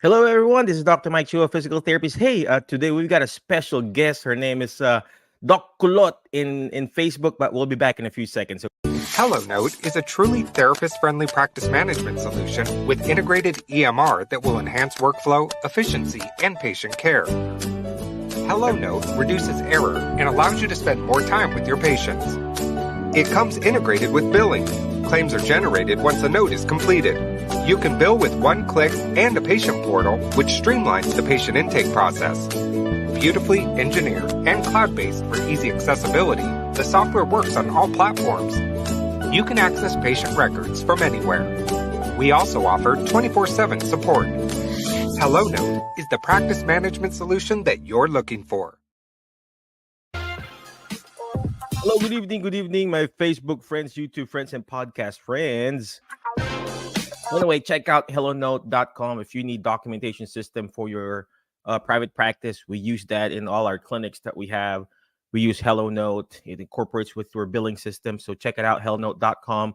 Hello, everyone. This is Dr. Mike Chua, physical therapist. Hey, today we've got a special guest. Her name is Doc Kulot in Facebook, but we'll be back in a few seconds. HelloNote is a truly therapist-friendly practice management solution with integrated EMR that will enhance workflow, efficiency, and patient care. HelloNote reduces error and allows you to spend more time with your patients. It comes integrated with billing. Claims are generated once a note is completed. You can bill with one click and a patient portal, which streamlines the patient intake process. Beautifully engineered and cloud-based for easy accessibility, the software works on all platforms. You can access patient records from anywhere. We also offer 24/7 support. HelloNote is the practice management solution that you're looking for. Hello, good evening, my Facebook friends, YouTube friends, and podcast friends. Anyway, check out hellonote.com if you need documentation system for your private practice. We use that in all our clinics that we have. We use HelloNote. It incorporates with your billing system. So check it out, hellonote.com.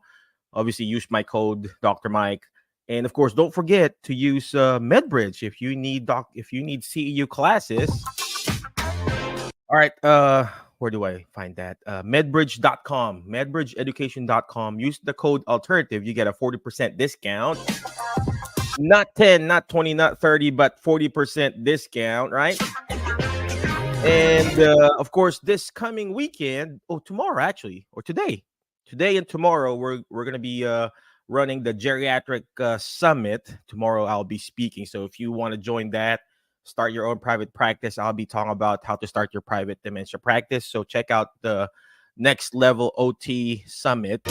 Obviously, use my code, Dr. Mike. And of course, don't forget to use MedBridge if you need CEU classes. All right, where do I find that? Medbridge.com, medbridgeeducation.com. Use the code alternative. You get a 40% discount. Not 10, not 20, not 30, but 40% discount, right? And of course, this coming weekend, tomorrow actually, or today and tomorrow, we're gonna be running the geriatric summit. Tomorrow, I'll be speaking. So if you want to join that, start your own private practice. I'll be talking about how to start your private dementia practice. So check out the Next Level OT Summit.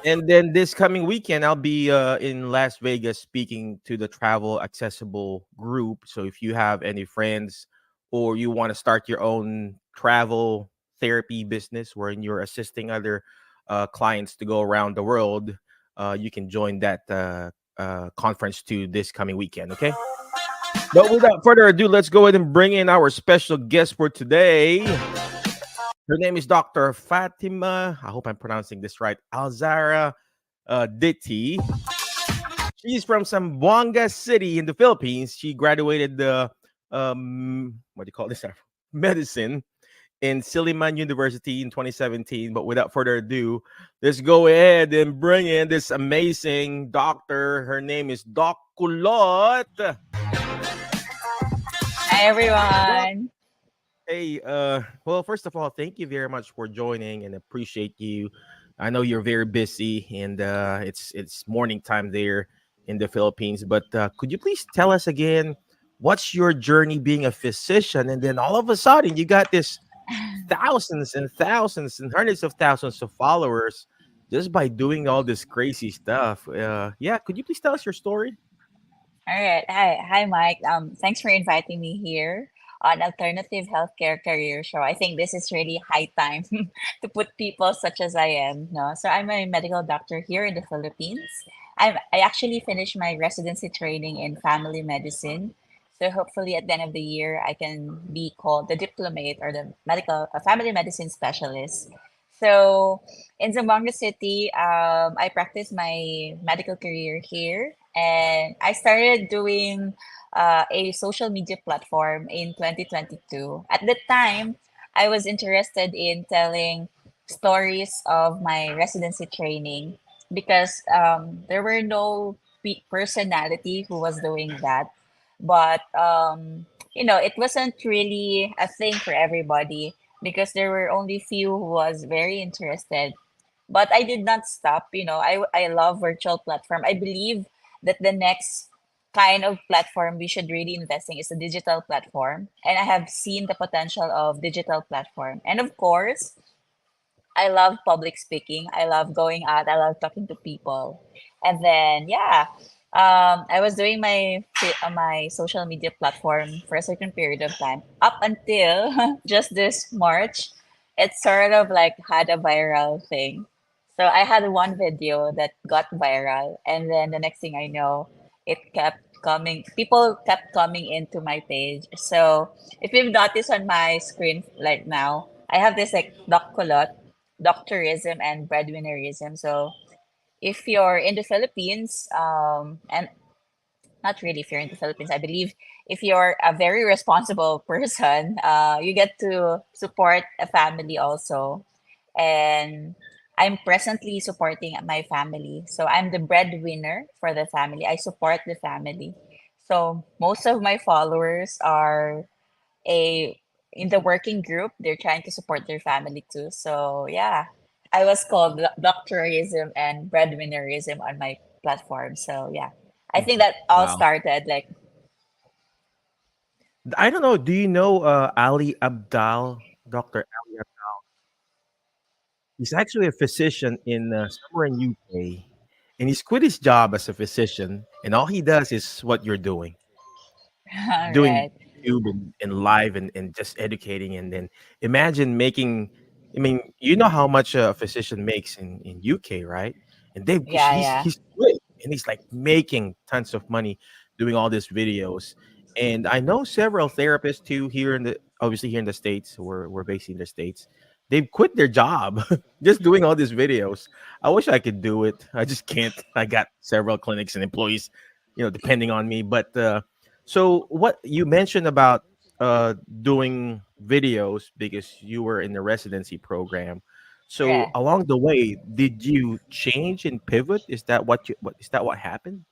And then this coming weekend, I'll be in Las Vegas speaking to the Travel Accessible group. So if you have any friends or you want to start your own travel therapy business wherein you're assisting other clients to go around the world, you can join that conference too this coming weekend. Okay. But without further ado, let's go ahead and bring in our special guest for today. Her name is Dr. Fatima. I hope I'm pronouncing this right. Alzara Ditti. She's from Zamboanga City in the Philippines. She graduated the what do you call this? Medicine in Silliman University in 2017. But without further ado, let's go ahead and bring in this amazing doctor. Her name is Doc Kulot. Hi everyone. Hey, well, first of all, thank you very much for joining and appreciate you. I know you're very busy and it's morning time there in the Philippines, but could you please tell us again what's your journey being a physician? And then all of a sudden you got this thousands and thousands and hundreds of thousands of followers just by doing all this crazy stuff. Yeah, could you please tell us your story? All right. Hi Mike. Thanks for inviting me here on Alternative Healthcare Career Show. I think this is really high time to put people such as I am. No, so I'm a medical doctor here in the Philippines. I actually finished my residency training in family medicine. So hopefully at the end of the year, I can be called the diplomate or the medical family medicine specialist. So in Zamboanga City, I practiced my medical career here, and I started doing a social media platform in 2022. At the time, I was interested in telling stories of my residency training because there were no personality who was doing that. But it wasn't really a thing for everybody because there were only few who was very interested. But I did not stop. I love virtual platform. I believe that the next kind of platform we should really invest in is a digital platform. And I have seen the potential of digital platform. And of course, I love public speaking. I love going out. I love talking to people. And then, yeah, I was doing my social media platform for a certain period of time up until just this March. It sort of like had a viral thing. So I had one video that got viral, and then the next thing I know, it kept coming. People kept coming into my page. So if you've noticed on my screen like now, I have this like Doc Kulot, doctorism and breadwinnerism. So if you're in the Philippines, and not really if you're in the Philippines. I believe if you're a very responsible person, you get to support a family also. And I'm presently supporting my family. So I'm the breadwinner for the family. I support the family. So most of my followers are a in the working group. They're trying to support their family too. So yeah, I was called doctorism and breadwinnerism on my platform. So yeah, I think Mhm. that all Wow. started like I don't know. Do you know Ali Abdal, Dr. Ali? He's actually a physician in somewhere in UK, and he's quit his job as a physician, and all he does is what you're doing, doing right. YouTube and live and just educating. And then imagine making. I mean, you know how much a physician makes in UK, right? And they Yeah, yeah, he's quit, and he's like making tons of money doing all these videos. And I know several therapists too here in the obviously here in the states. We're based in the states. They've quit their job just doing all these videos. I wish I could do it. I just can't. I got several clinics and employees, depending on me. But so what you mentioned about doing videos because you were in the residency program. So right. along the way, did you change and pivot? Is that what is that what happened?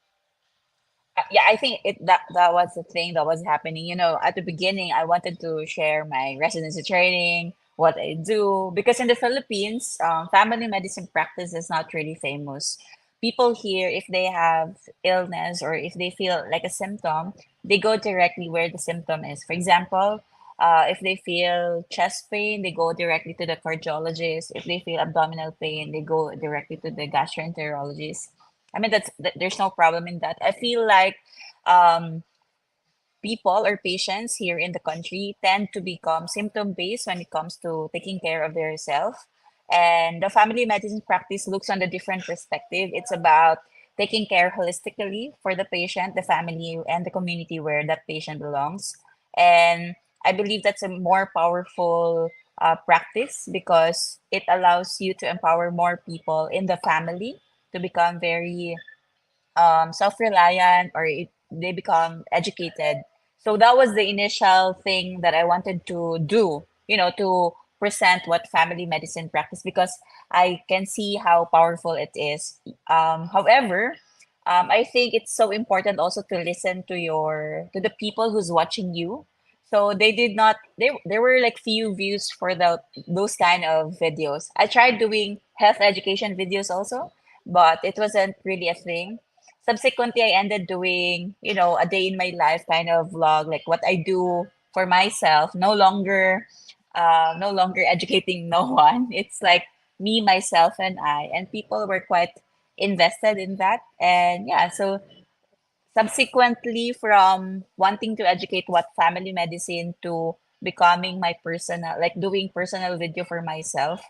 Yeah, I think that was the thing that was happening. You know, at the beginning, I wanted to share my residency training, what I do, because in the Philippines, family medicine practice is not really famous. People here, if they have illness or if they feel like a symptom, they go directly where the symptom is. For example, if they feel chest pain, they go directly to the cardiologist. If they feel abdominal pain, they go directly to the gastroenterologist. I mean, there's no problem in that. I feel like um, people or patients here in the country tend to become symptom based when it comes to taking care of their self. And the family medicine practice looks on a different perspective. It's about taking care holistically for the patient, the family, and the community where that patient belongs. And I believe that's a more powerful practice because it allows you to empower more people in the family to become very self-reliant or they become educated. So that was the initial thing that I wanted to do, to present what family medicine practice because I can see how powerful it is. However, I think it's so important also to listen to the people who's watching you. So they did not there were like few views for those kind of videos. I tried doing health education videos also, but it wasn't really a thing. Subsequently, I ended doing, a day in my life kind of vlog, like what I do for myself. No longer educating no one. It's like me, myself, and I. And people were quite invested in that. And yeah, so subsequently, from wanting to educate what family medicine to becoming my personal, like doing personal video for myself,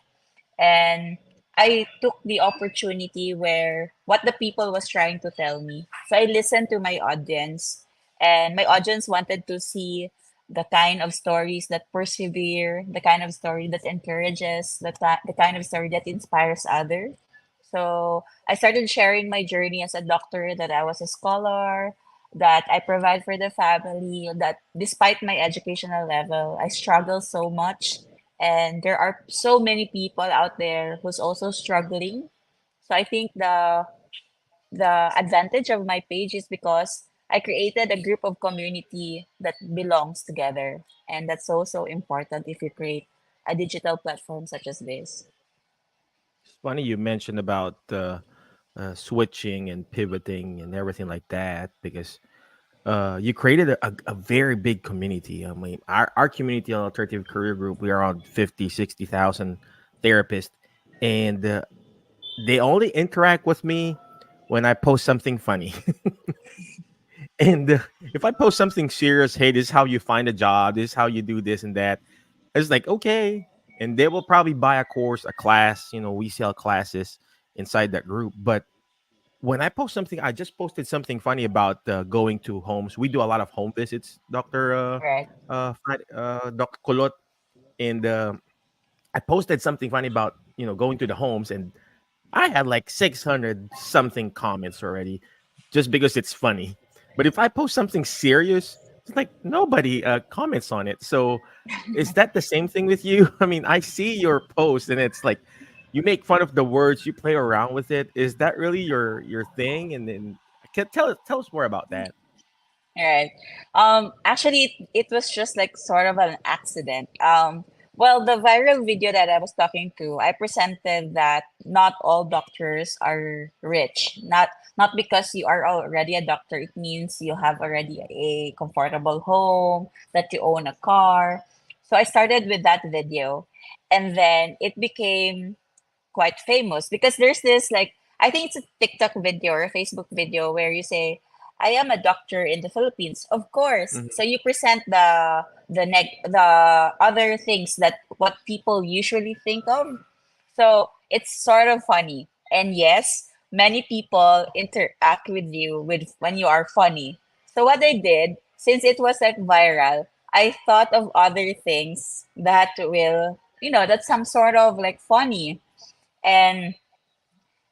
and I took the opportunity where what the people was trying to tell me. So I listened to my audience, and my audience wanted to see the kind of stories that persevere, the kind of story that encourages, the kind of story that inspires others. So I started sharing my journey as a doctor, that I was a scholar, that I provide for the family, that despite my educational level, I struggle so much. And there are so many people out there who's also struggling. So I think the advantage of my page is because I created a group of community that belongs together. And that's also important if you create a digital platform such as this. It's funny you mentioned about switching and pivoting and everything like that because you created a very big community. I mean, our community on Alternative Career Group, we are on 50, 60,000 therapists, and they only interact with me when I post something funny. And if I post something serious, hey, this is how you find a job, this is how you do this and that, it's like, okay. And they will probably buy a course, a class, we sell classes inside that group. But when I post something, I just posted something funny about going to homes. We do a lot of home visits, Right. Doc Kulot. And I posted something funny about, going to the homes. And I had like 600 something comments already just because it's funny. But if I post something serious, it's like nobody comments on it. So is that the same thing with you? I mean, I see your post and it's like you make fun of the words, you play around with it. Is that really your thing? And then tell us more about that. Right. Actually, it was just like sort of an accident. Well, the viral video that I was talking to, I presented that not all doctors are rich. Not because you are already a doctor, it means you have already a comfortable home, that you own a car. So I started with that video, and then it became quite famous because there's this like I think it's a TikTok video or a Facebook video where you say, "I am a doctor in the Philippines." Of course. Mhm. So you present the other things that what people usually think of. So it's sort of funny. And yes, many people interact with you with when you are funny. So what I did, since it was like viral, I thought of other things that will, that's some sort of like funny and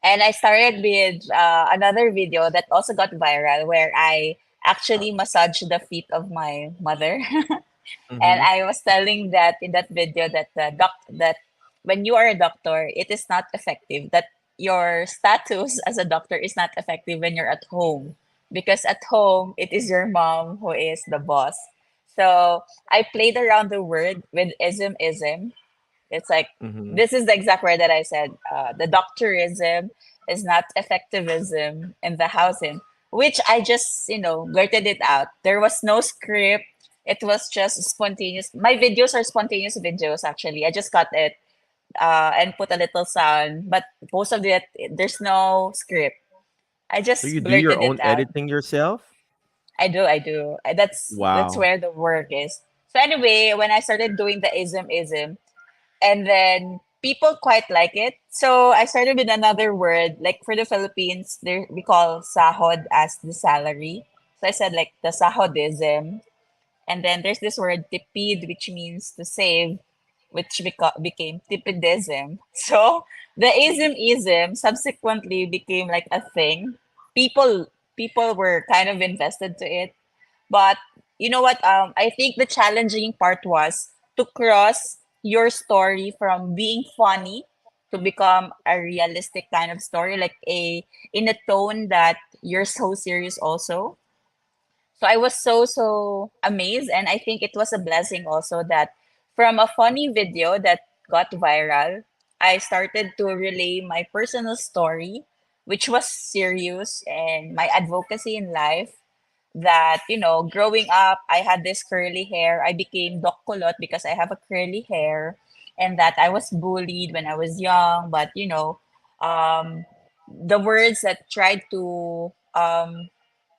I started with another video that also got viral where I actually massaged the feet of my mother. And Mhm. I was telling that in that video that that when you are a doctor, it is not effective. That your status as a doctor is not effective when you're at home, because at home it is your mom who is the boss. So I played around the word with ism. It's like Mhm. this is the exact word that I said. The doctorism is not effectivism in the housing, which I just blurted it out. There was no script. It was just spontaneous. My videos are spontaneous videos. Actually, I just cut it and put a little sound, but most of it there's no script. I So just you do your blurted it own out. editing yourself? I do. That's Wow. where the work is. So anyway, when I started doing the ism, and then people quite like it. So I started with another word. Like for the Philippines, there we call sahod as the salary. So I said like the sahodism. And then there's this word tipid, which means to save, which became tipidism. So the ism subsequently became like a thing. People were kind of invested to it, but you know what? I think the challenging part was to cross your story from being funny to become a realistic kind of story, like a in a tone that you're so serious also. So I was so amazed, and I think it was a blessing also that from a funny video that got viral, I started to relay my personal story, which was serious, and my advocacy in life that growing up I had this curly hair. I became Doc Kulot because I have a curly hair, and that I was bullied when I was young, but um the words that tried to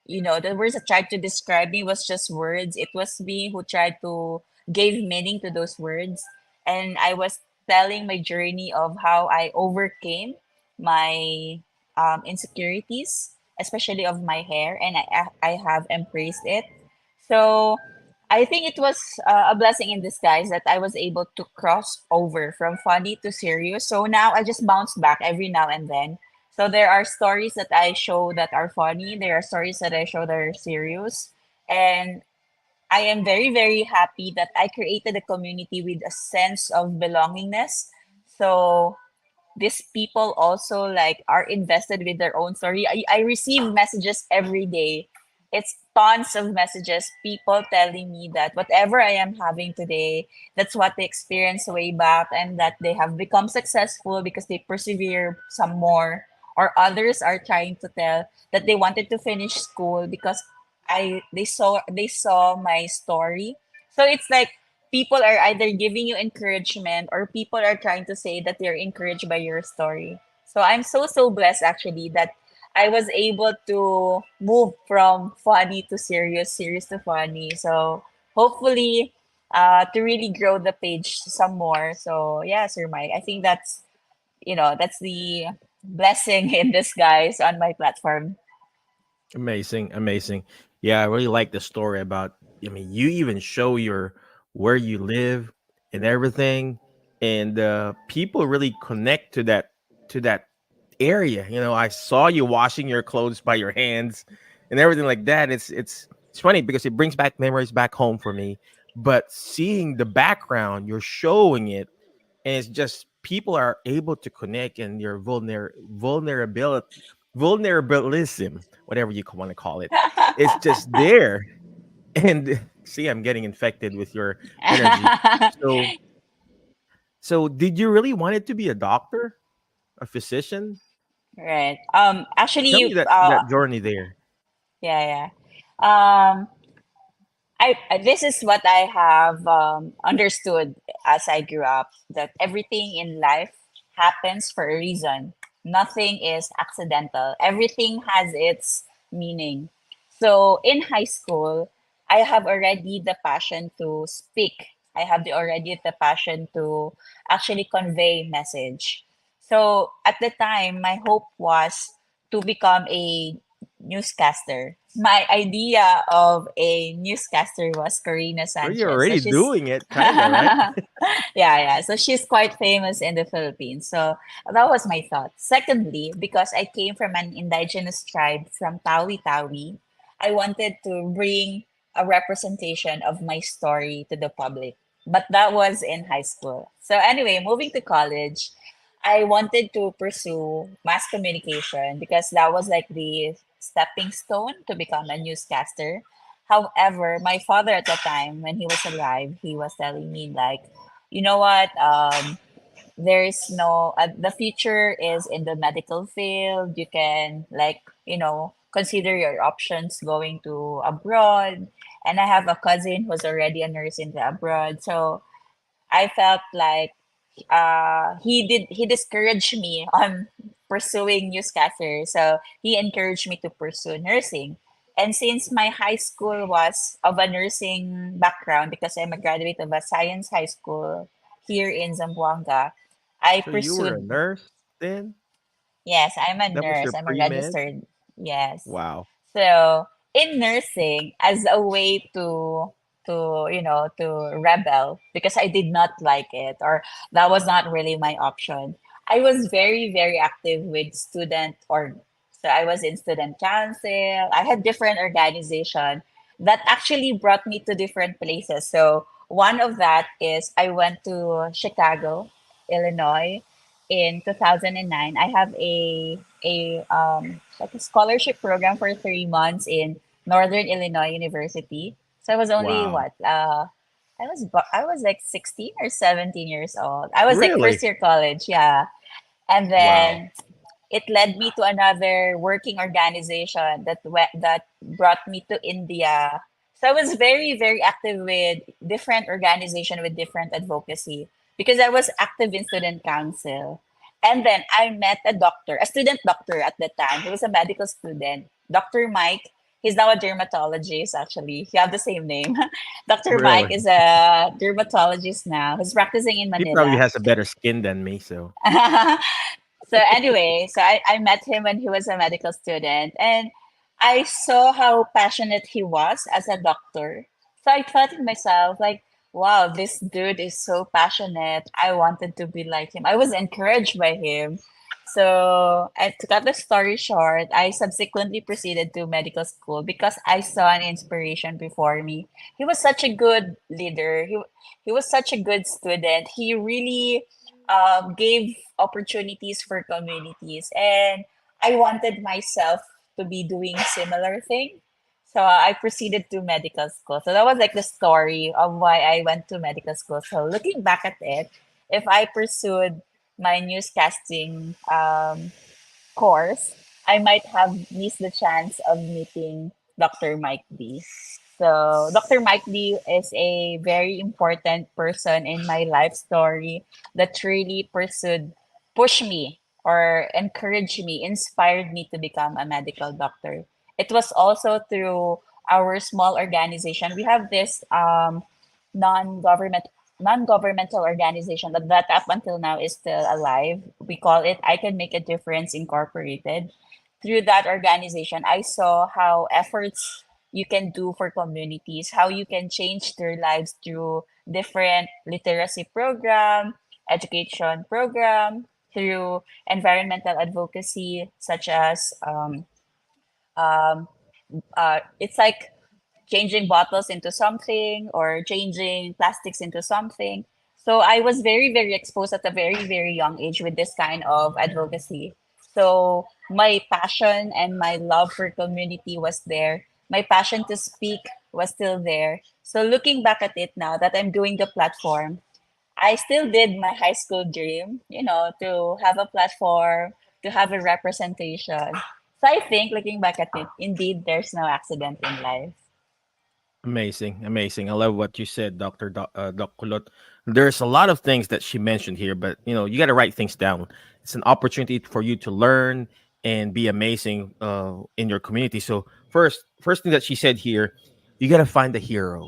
the words that tried to describe me was just words. It was me who tried to give meaning to those words, and I was telling my journey of how I overcame my insecurities, especially of my hair, and I have embraced it. So I think it was a blessing in disguise that I was able to cross over from funny to serious. So now I just bounce back every now and then. So there are stories that I show that are funny. There are stories that I show that are serious. And I am very, very happy that I created a community with a sense of belongingness. So these people also like are invested with their own story. I receive messages every day. It's tons of messages, people telling me that whatever I am having today, that's what they experienced way back, and that they have become successful because they persevere some more. Or others are trying to tell that they wanted to finish school because they saw my story. So it's like people are either giving you encouragement or people are trying to say that they're encouraged by your story. So I'm so blessed actually that I was able to move from funny to serious, serious to funny. So hopefully to really grow the page some more. So yeah, Sir Mike, I think that's the blessing in disguise on my platform. Amazing, amazing. Yeah, I really like the story about. I mean, you even show your where you live and everything, and people really connect to that area. You know, I saw you washing your clothes by your hands, and everything like that. It's funny because it brings back memories back home for me. But seeing the background, you're showing it, and it's just people are able to connect, and your vulnerabilism, whatever you want to call it, it's just there. And see, I'm getting infected with your energy. So, did you really want it to be a doctor, a physician? Right. Tell me Actually, that journey there. yeah, yeah. This is what I have understood as I grew up, that everything in life happens for a reason. Nothing is accidental. Everything has its meaning. So in high school, I have already the passion to speak. I have already the passion to actually convey message. So at the time, my hope was to become a newscaster. My idea of a newscaster was Corina So you're Sanchez. So already she's doing it, kind of, right? yeah, yeah. So she's quite famous in the Philippines. So that was my thought. Secondly, because I came from an indigenous tribe from Tawi Tawi, I wanted to bring a representation of my story to the public. But that was in high school. So anyway, moving to college, I wanted to pursue mass communication because that was like the stepping stone to become a newscaster. However, my father at the time, when he was alive, he was telling me like, you know what, there is no, the future is in the medical field. You can like, consider your options going to abroad. And I have a cousin who's already a nurse in the abroad. So I felt like he discouraged me on pursuing newscaster. So he encouraged me to pursue nursing. And since my high school was of a nursing background, because I'm a graduate of a science high school here in Zamboanga, I So you were a pursued. nurse then? Yes, I'm a That was nurse. your I'm a pre-med? registered. Yes. Wow. So in nursing, as a way to rebel because I did not like it, or that was not really my option. I was very, very active with so I was in student council. I had different organization that actually brought me to different places. So one of that is I went to Chicago, Illinois in 2009. I have a like a scholarship program for 3 months in Northern Illinois University. So I was only Wow. what I was like 16 or 17 years old. I was like Really? first year college, yeah. And Wow. then it led me to another working organization that brought me to India. So I was very, very active with different organization with different advocacy because I was active in student council. And then I met a doctor, a student doctor at the time. He was a medical student, Dr. Mike. He's now a dermatologist, actually. You have the same name. Dr. Mike Really? is a dermatologist now. He's practicing in He probably Manila. has a better skin than me, so So anyway, I met him when he was a medical student, and I saw how passionate he was as a doctor. So I thought to myself, like, wow, this dude is so passionate. I wanted to be like him. I was encouraged by him. So, to cut the story short, I subsequently proceeded to medical school because I saw an inspiration before me. He was such a good leader. He was such a good student. He really gave opportunities for communities, and I wanted myself to be doing similar thing. So I proceeded to medical school. So that was like the story of why I went to medical school. So looking back at it, if I pursued my newscasting course, I might have missed the chance of meeting Dr. Mike D. So Dr. Mike D is a very important person in my life story that really pushed me or encouraged me, inspired me to become a medical doctor. It was also through our small organization. We have this non-government non-governmental organization that up until now is still alive. We call it I Can Make a Difference Incorporated. Through that organization, I saw how efforts you can do for communities, how you can change their lives through different literacy program, education program, through environmental advocacy such as um, It's like changing bottles into something or changing plastics into something. So I was very, very exposed at a very, very young age with this kind of advocacy. So my passion and my love for community was there. My passion to speak was still there. So looking back at it now that I'm doing the platform, I still did my high school dream, to have a platform, to have a representation. So I think looking back at it, indeed, there's no accident in life. Amazing, amazing. I love what you said, Doc Kulot. There's a lot of things that she mentioned here, but you got to write things down. It's an opportunity for you to learn and be amazing in your community. So first thing that she said here, you got to find a hero.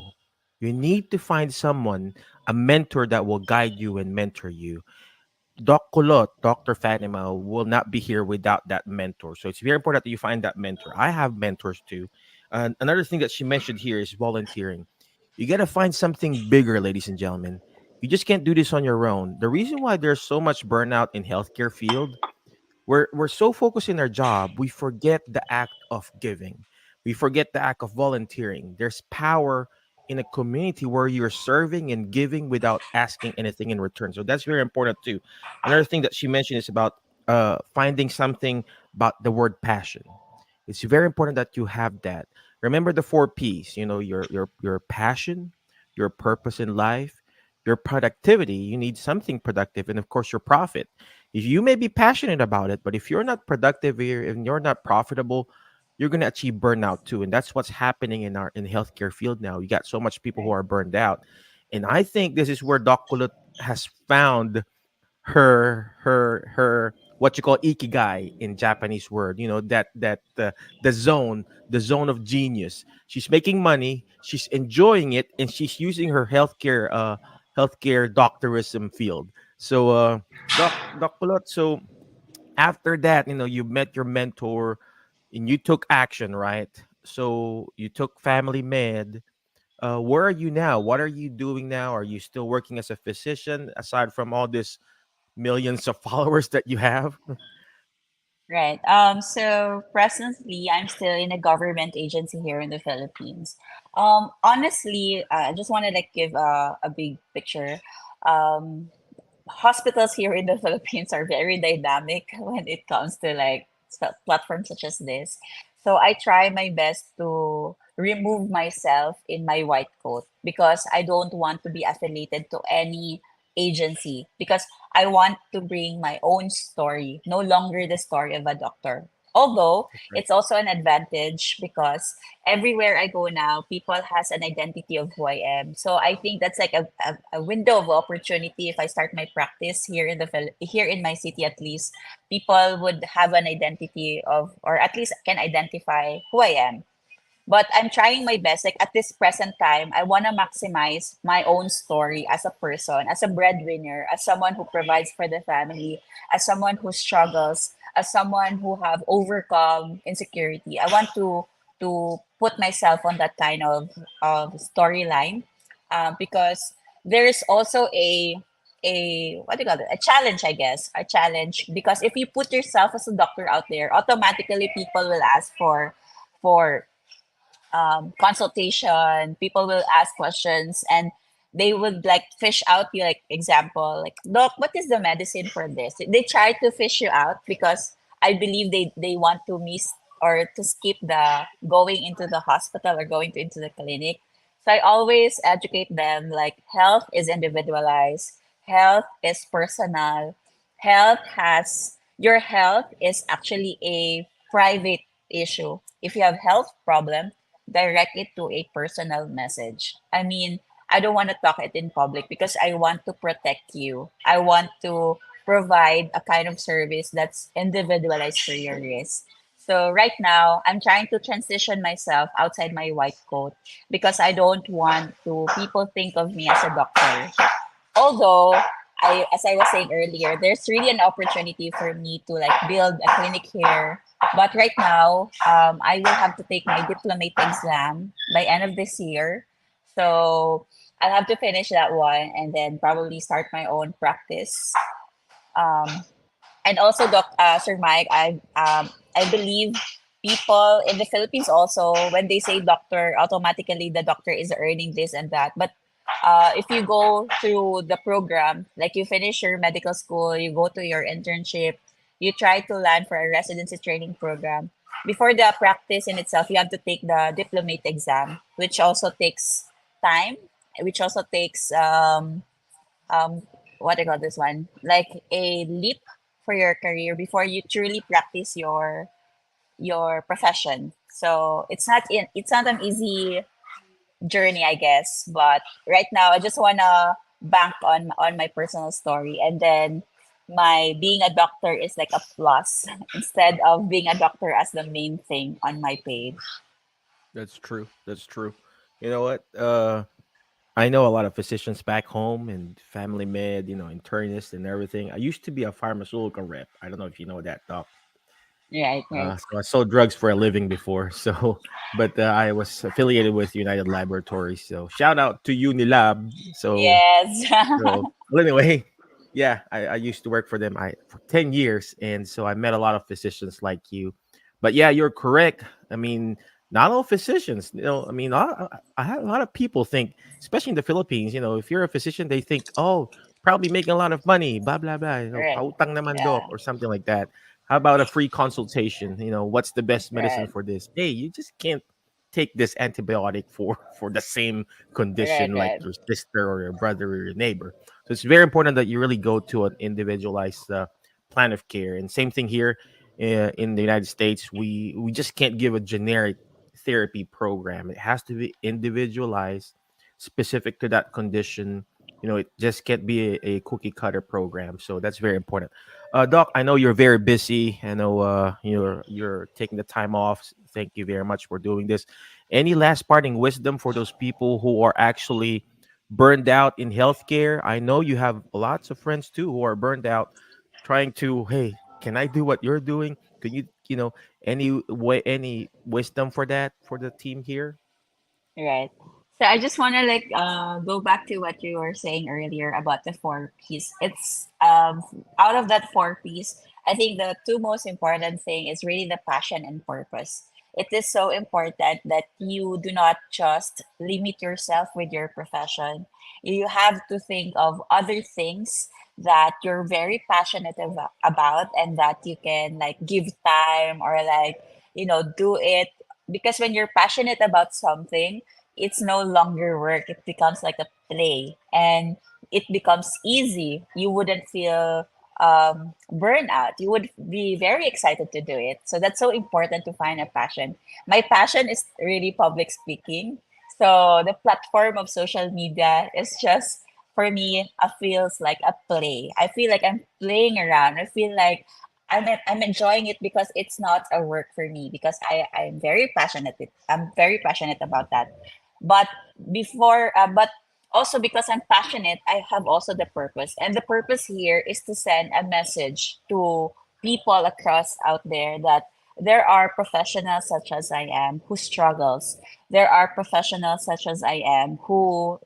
You need to find someone, a mentor that will guide you and mentor you. Doc Kulot, Dr. Fatima will not be here without that mentor. So it's very important that you find that mentor. I have mentors too. Another thing that she mentioned here is volunteering. You got to find something bigger, ladies and gentlemen. You just can't do this on your own. The reason why there's so much burnout in healthcare field, we're so focused in our job, we forget the act of giving. We forget the act of volunteering. There's power in a community where you're serving and giving without asking anything in return. So that's very important too. Another thing that she mentioned is about finding something about the word passion. It's very important that you have that. Remember the four P's. Your passion, your purpose in life, your productivity. You need something productive, and of course, your profit. If you may be passionate about it, but if you're not productive here and you're not profitable, you're gonna achieve burnout too. And that's what's happening in the healthcare field now. You got so much people who Right. are burned out. And I think this is where Doc Kulut has found her what you call ikigai in Japanese word. The zone of genius. She's making money, she's enjoying it, and she's using her healthcare doctorism field. So Doc Kulot, so after that, you met your mentor and you took action, right? So you took family med. Where are you now? What are you doing now? Are you still working as a physician aside from all this millions of followers that you have? Right. So presently, I'm still in a government agency here in the Philippines. Honestly, I just want to like give a big picture. Um, Hospitals here in the Philippines are very dynamic when it comes to like platforms such as this. So I try my best to remove myself in my white coat because I don't want to be affiliated to any agency because I want to bring my own story, no longer the story of a doctor. Although Right. it's also an advantage because everywhere I go now, people has an identity of who I am. So I think that's like a window of opportunity if I start my practice here in here in my city at least, people would have an identity of or at least can identify who I am. But I'm trying my best. Like at this present time, I want to maximize my own story as a person, as a breadwinner, as someone who provides for the family, as someone who struggles, as someone who have overcome insecurity. I want to put myself on that kind of storyline, because there's also a what do you call it? A challenge, I guess. A challenge because if you put yourself as a doctor out there, automatically people will ask for consultation. People will ask questions and they would like fish out you, like example, like, doc, what is the medicine for this? They try to fish you out because I believe they want to miss or to skip the going into the hospital or going to into the clinic. So I always educate them like health is individualized, health is personal, health has your health is actually a private issue. If you have health problem, direct it to a personal message. I mean, I don't want to talk it in public because I want to protect you. I want to provide a kind of service that's individualized for your risk. So right now, I'm trying to transition myself outside my white coat because I don't want to people think of me as a doctor. Although as I was saying earlier, there's really an opportunity for me to like build a clinic here. But right now, I will have to take my diplomate exam by end of this year. So I'll have to finish that one and then probably start my own practice. Um, and also, Sir Mike, I believe people in the Philippines also, when they say doctor, automatically the doctor is earning this and that. But if you go through the program, like you finish your medical school, you go to your internship, you try to land for a residency training program. Before the practice in itself, you have to take the diplomate exam, which also takes time, which also takes um what do you call this one? Like a leap for your career before you truly practice your profession. So it's not an easy journey, I guess. But right now, I just wanna bank on my personal story, and then my being a doctor is like a plus instead of being a doctor as the main thing on my page. That's true. That's true. You know what? I know a lot of physicians back home and family med, internists and everything. I used to be a pharmaceutical rep. I don't know if you know that, Doc. Right, right. So I sold drugs for a living before. So, but I was affiliated with United Laboratories. So shout out to Unilab. Yes. Well, anyway, yeah, I used to work for them for 10 years, and so I met a lot of physicians like you. But yeah, you're correct. I mean, not all physicians. I mean, I have a lot of people think, especially in the Philippines. If you're a physician, they think, oh, probably making a lot of money, blah blah blah. Right. Pautang naman Yeah. doc or something like that. How about a free consultation? What's the best medicine Right. for this? Hey, you just can't take this antibiotic for the same Right. condition like Right. your sister or your brother or your neighbor. So it's very important that you really go to an individualized plan of care. And same thing here in the United States. We just can't give a generic therapy program. It has to be individualized, specific to that condition. It just can't be a cookie cutter program. So that's very important. Doc, I know you're very busy. I know you're taking the time off. Thank you very much for doing this. Any last parting wisdom for those people who are actually burned out in healthcare? I know you have lots of friends too who are burned out, trying to, hey, can I do what you're doing? Can any way, any wisdom for that for the team here? Right. So I just want to like go back to what you were saying earlier about the four piece. It's out of that four piece, I think the two most important thing is really the passion and purpose. It is so important that you do not just limit yourself with your profession. You have to think of other things that you're very passionate about and that you can like give time or like do it, because when you're passionate about something, it's no longer work. It becomes like a play and it becomes easy. You wouldn't feel burnout. You would be very excited to do it. So that's so important to find a passion. My passion is really public speaking. So the platform of social media is just for me, feels like a play. I feel like I'm playing around. I feel like I'm enjoying it because it's not a work for me because I'm very passionate. I'm very passionate about that. But but also because I'm passionate, I have also the purpose. And the purpose here is to send a message to people across out there that there are professionals such as I am who struggles. There are professionals such as I am who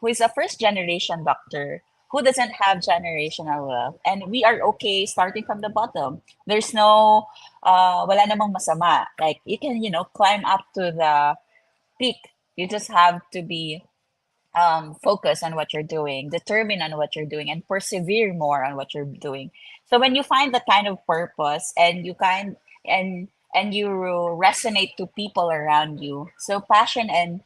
is a first generation doctor who doesn't have generational wealth, and we are okay starting from the bottom. There's no wala namang masama, like you can climb up to the peak. You just have to be focused on what you're doing, determined on what you're doing, and persevere more on what you're doing. So when you find that kind of purpose and and you resonate to people around you, so passion and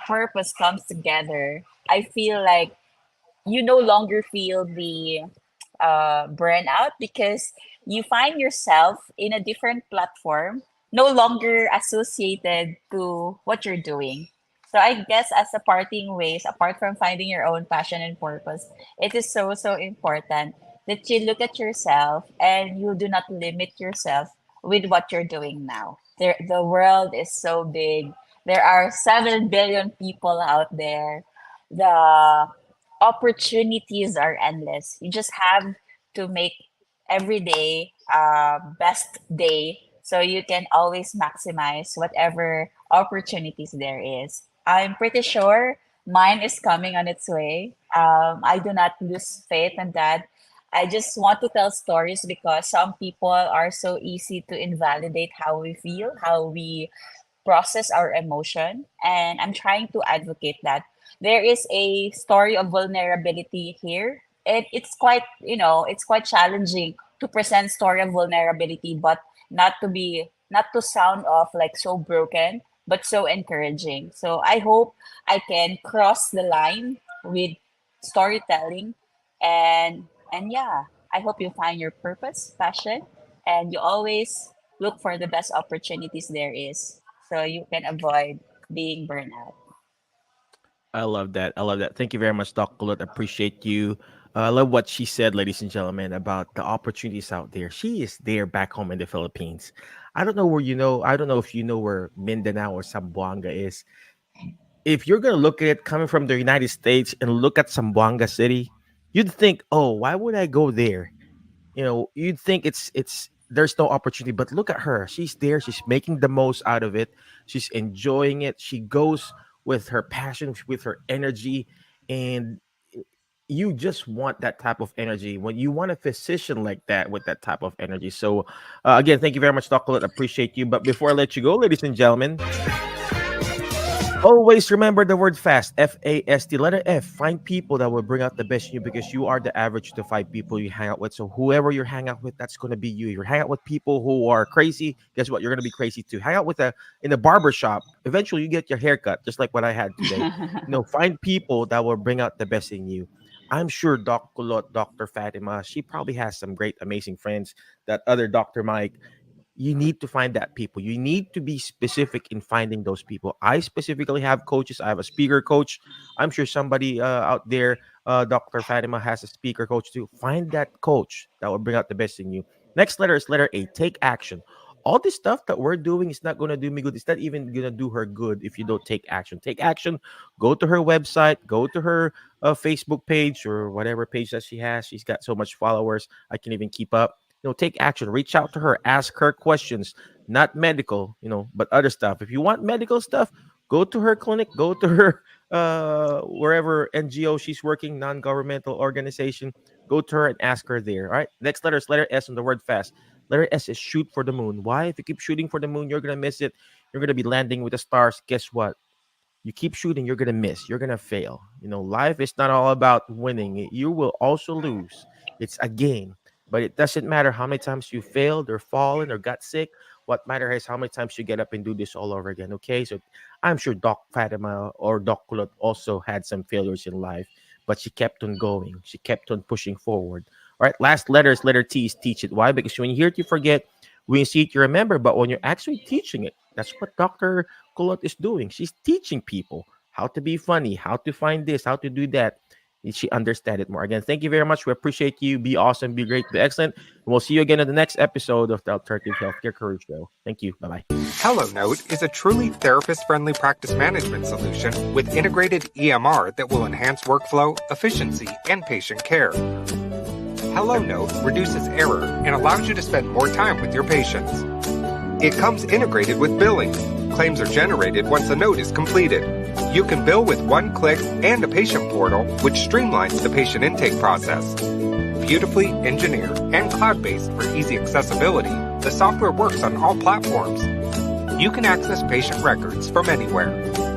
purpose comes together. I feel like you no longer feel the burnout because you find yourself in a different platform, no longer associated to what you're doing. So I guess as a parting ways, apart from finding your own passion and purpose, it is so so important that you look at yourself and you do not limit yourself with what you're doing now. The world is so big. There are 7 billion people out there. The opportunities are endless. You just have to make every day best day so you can always maximize whatever opportunities there is. I'm pretty sure mine is coming on its way. I do not lose faith in that. I just want to tell stories because some people are so easy to invalidate how we feel, how we process our emotion. And I'm trying to advocate that there is a story of vulnerability here. It's quite, it's quite challenging to present story of vulnerability, but not to sound off like so broken, but so encouraging. So I hope I can cross the line with storytelling, and yeah, I hope you find your purpose, passion, and you always look for the best opportunities there is so you can avoid being burnt out. I love that. I love that. Thank you very much, Doc Kulot. Appreciate you. I love what she said, ladies and gentlemen, about the opportunities out there. She is there back home in the Philippines. I don't know where you know. I don't know if you know where Mindanao or Zamboanga is. If you're gonna look at it coming from the United States and look at Zamboanga City, you'd think, "Oh, why would I go there?" You'd think it's there's no opportunity, but look at her. She's there. She's making the most out of it. She's enjoying it. She goes with her passion, with her energy, and you just want that type of energy when you want a physician like that with that type of energy. So again, thank you very much, Dr. Appreciate you. But before I let you go, ladies and gentlemen, always remember the word fast, FAST, letter F. Find people that will bring out the best in you because you are the average to five people you hang out with. So whoever you hang out with, that's going to be you. You hang out with people who are crazy. Guess what? You're going to be crazy too. Hang out with in a barber shop. Eventually, you get your haircut, just like what I had today. Find people that will bring out the best in you. I'm sure Doc Kulot, Dr. Fatima, she probably has some great, amazing friends. That other Dr. Mike, you need to find that people. You need to be specific in finding those people. I specifically have coaches. I have a speaker coach. I'm sure somebody out there, Dr. Fatima, has a speaker coach too. Find that coach that will bring out the best in you. Next letter is letter A. Take action. All this stuff that we're doing is not going to do me good. It's not even going to do her good if you don't take action. Take action. Go to her website. Go to her Facebook page or whatever page that she has. She's got so much followers. I can even keep up. Take action. Reach out to her. Ask her questions, not medical, but other stuff. If you want medical stuff, go to her clinic. Go to her wherever NGO she's working, non-governmental organization. Go to her and ask her there. All right. Next letter is letter S on the word fast. Letter S is shoot for the moon. Why? If you keep shooting for the moon, you're gonna miss it. You're gonna be landing with the stars. Guess what? You keep shooting, you're gonna miss. You're gonna fail. Life is not all about winning. You will also lose. It's a game. But it doesn't matter how many times you failed or fallen or got sick. What matters is how many times you get up and do this all over again. Okay. So I'm sure Doc Fatima or Doc Kulot also had some failures in life, but she kept on going. She kept on pushing forward. All right. Last letter is letter T is teach it. Why? Because when you hear it, you forget. When you see it, you remember. But when you're actually teaching it, that's what Dr. Kulot is doing. She's teaching people how to be funny, how to find this, how to do that. She understand it more. Again, thank you very much. We appreciate you. Be awesome, be great, be excellent. And we'll see you again in the next episode of the Alternative Healthcare Career Show. Thank you. Bye-bye. HelloNote is a truly therapist-friendly practice management solution with integrated EMR that will enhance workflow, efficiency, and patient care. HelloNote reduces error and allows you to spend more time with your patients. It comes integrated with billing. Claims are generated once a note is completed. You can bill with one click and a patient portal, which streamlines the patient intake process. Beautifully engineered and cloud-based for easy accessibility, the software works on all platforms. You can access patient records from anywhere.